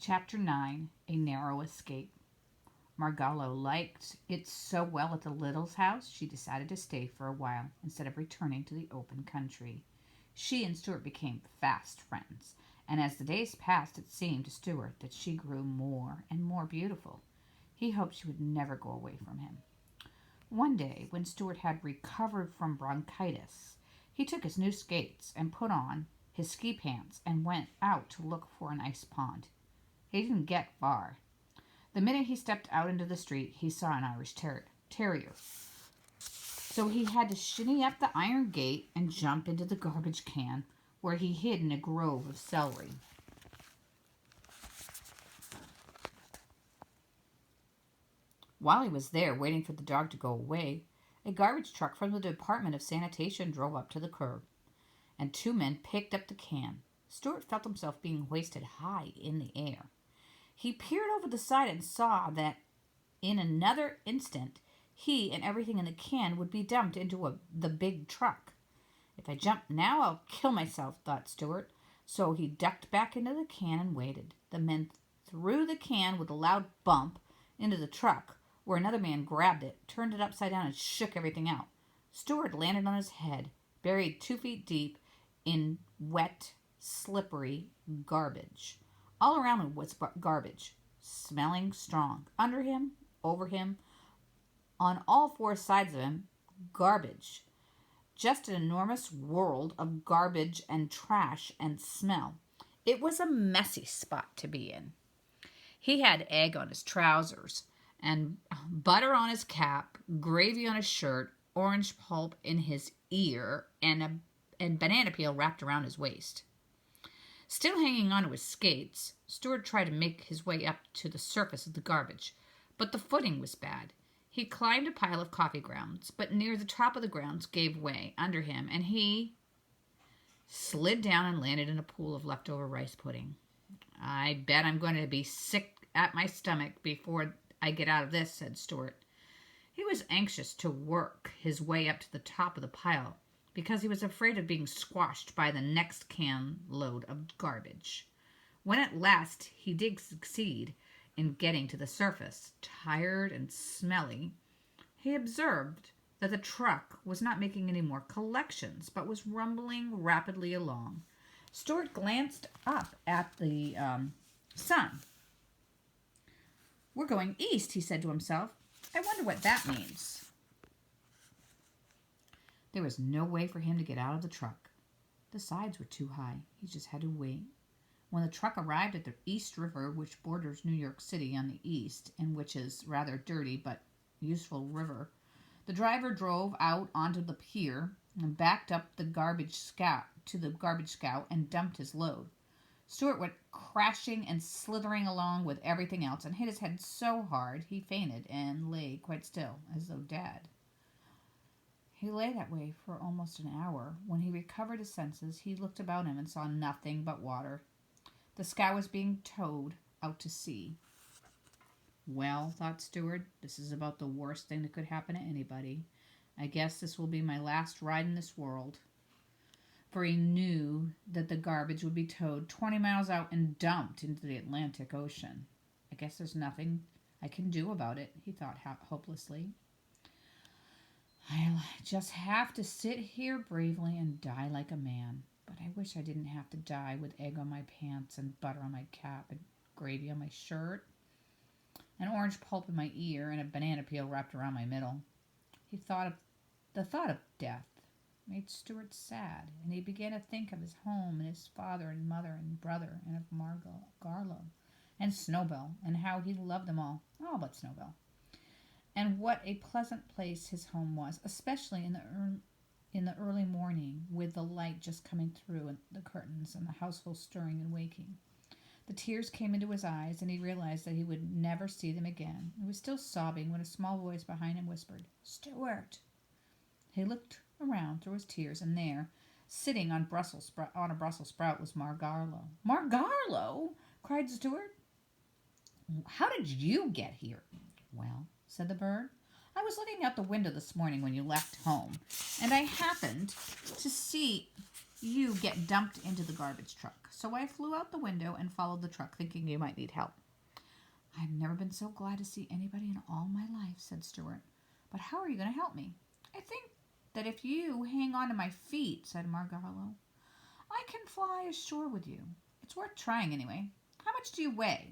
Chapter 9, A Narrow Escape. Margallo liked it so well at the Littles' house, she decided to stay for a while instead of returning to the open country. She and Stuart became fast friends, and as the days passed, it seemed to Stuart that she grew more and more beautiful. He hoped she would never go away from him. One day, when Stuart had recovered from bronchitis, he took his new skates and put on his ski pants and went out to look for an ice pond. He didn't get far. The minute he stepped out into the street, he saw an Irish terrier. So he had to shinny up the iron gate and jump into the garbage can, where he hid in a grove of celery. While he was there, waiting for the dog to go away, a garbage truck from the Department of Sanitation drove up to the curb, and two men picked up the can. Stuart felt himself being hoisted high in the air. He peered over the side and saw that in another instant, he and everything in the can would be dumped into the big truck. If I jump now, I'll kill myself, thought Stuart. So he ducked back into the can and waited. The men threw the can with a loud bump into the truck, where another man grabbed it, turned it upside down, and shook everything out. Stuart landed on his head, buried 2 feet deep in wet, slippery garbage. All around him was garbage, smelling strong. Under him, over him, on all 4 sides of him, garbage. Just an enormous world of garbage and trash and smell. It was a messy spot to be in. He had egg on his trousers and butter on his cap, gravy on his shirt, orange pulp in his ear, and banana peel wrapped around his waist. Still hanging onto his skates, Stuart tried to make his way up to the surface of the garbage, but the footing was bad. He climbed a pile of coffee grounds, but near the top of the grounds gave way under him, and he slid down and landed in a pool of leftover rice pudding. I bet I'm going to be sick at my stomach before I get out of this, said Stuart. He was anxious to work his way up to the top of the pile, because he was afraid of being squashed by the next can load of garbage. When at last he did succeed in getting to the surface, tired and smelly, he observed that the truck was not making any more collections, but was rumbling rapidly along. Stuart glanced up at the sun. We're going east, he said to himself. I wonder what that means. There was no way for him to get out of the truck. The sides were too high. He just had to wait. When the truck arrived at the East River, which borders New York City on the east, and which is rather dirty but useful river, the driver drove out onto the pier and backed up to the garbage scout and dumped his load. Stuart went crashing and slithering along with everything else and hit his head so hard he fainted and lay quite still, as though dead. He lay that way for almost an hour. When he recovered his senses, he looked about him and saw nothing but water. The scow was being towed out to sea. Well, thought Stuart, this is about the worst thing that could happen to anybody. I guess this will be my last ride in this world. For he knew that the garbage would be towed 20 miles out and dumped into the Atlantic Ocean. I guess there's nothing I can do about it, he thought hopelessly. I'll just have to sit here bravely and die like a man. But I wish I didn't have to die with egg on my pants and butter on my cap and gravy on my shirt, an orange pulp in my ear, and a banana peel wrapped around my middle. The thought of death made Stuart sad, and he began to think of his home and his father and mother and brother, and of Garlo and Snowbell, and how he loved them all but Snowbell. And what a pleasant place his home was, especially in the early morning, with the light just coming through and the curtains and the household stirring and waking. The tears came into his eyes, and he realized that he would never see them again. He was still sobbing when a small voice behind him whispered, "Stuart." He looked around through his tears, and there, sitting on a Brussels sprout, was Margallo. "Margallo!" cried Stuart. "How did you get here?" "Well," said the bird, "I was looking out the window this morning when you left home, and I happened to see you get dumped into the garbage truck. So I flew out the window and followed the truck, thinking you might need help. I've never been so glad to see anybody in all my life, said Stuart. But how are you going to help me? I think that if you hang on to my feet, said Margallo, I can fly ashore with you. It's worth trying anyway. How much do you weigh?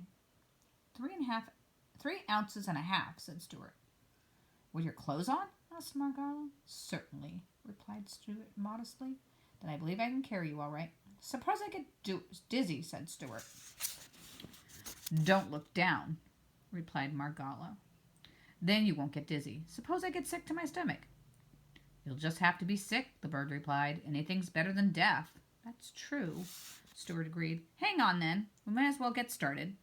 3 ounces and a half, said Stuart. With your clothes on? Asked Margallo. Certainly, replied Stuart modestly. Then I believe I can carry you all right. Suppose I get dizzy, said Stuart. Don't look down, replied Margallo. Then you won't get dizzy. Suppose I get sick to my stomach. You'll just have to be sick, the bird replied. Anything's better than death. That's true, Stuart agreed. Hang on, then. We might as well get started.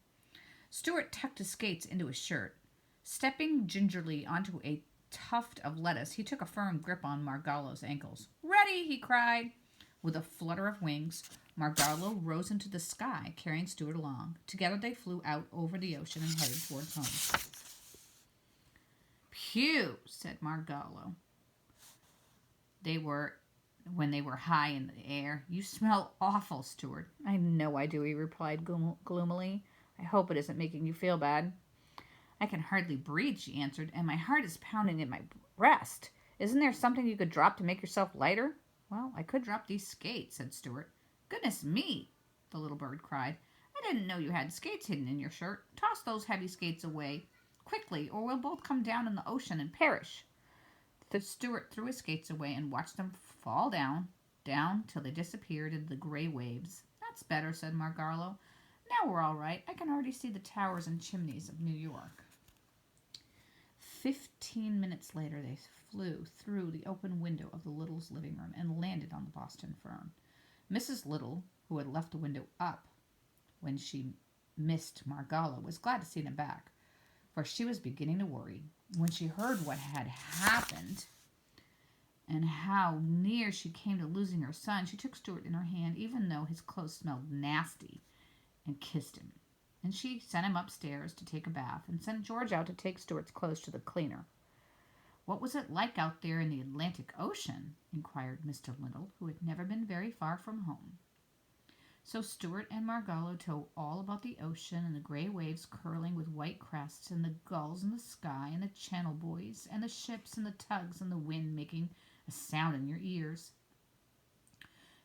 Stuart tucked his skates into his shirt. Stepping gingerly onto a tuft of lettuce, he took a firm grip on Margallo's ankles. Ready, he cried. With a flutter of wings, Margallo rose into the sky, carrying Stuart along. Together they flew out over the ocean and headed towards home. Phew, said Margallo. When they were high in the air. You smell awful, Stuart. I know I do, he replied gloomily. I hope it isn't making you feel bad. I can hardly breathe, she answered, and my heart is pounding in my breast. Isn't there something you could drop to make yourself lighter? Well, I could drop these skates, said Stuart. Goodness me, the little bird cried. I didn't know you had skates hidden in your shirt. Toss those heavy skates away quickly, or we'll both come down in the ocean and perish. The Stuart threw his skates away and watched them fall down till they disappeared into the gray waves. That's better, said Margallo. Now we're all right. I can already see the towers and chimneys of New York. 15 minutes later, they flew through the open window of the Littles' living room and landed on the Boston Fern. Mrs. Little, who had left the window up when she missed Margallo, was glad to see them back, for she was beginning to worry. When she heard what had happened and how near she came to losing her son, she took Stuart in her hand, even though his clothes smelled nasty, and kissed him. And she sent him upstairs to take a bath and sent George out to take Stuart's clothes to the cleaner. What was it like out there in the Atlantic Ocean? Inquired Mr. Little, who had never been very far from home. So Stuart and Margallo told all about the ocean and the gray waves curling with white crests and the gulls in the sky and the channel buoys and the ships and the tugs and the wind making a sound in your ears.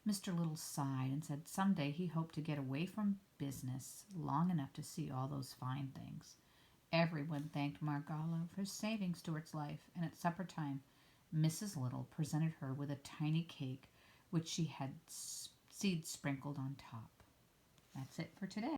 Mr. Little sighed and said someday he hoped to get away from business long enough to see all those fine things. Everyone thanked Margallo for saving Stuart's life, and at supper time, Mrs. Little presented her with a tiny cake which she had seeds sprinkled on top. That's it for today.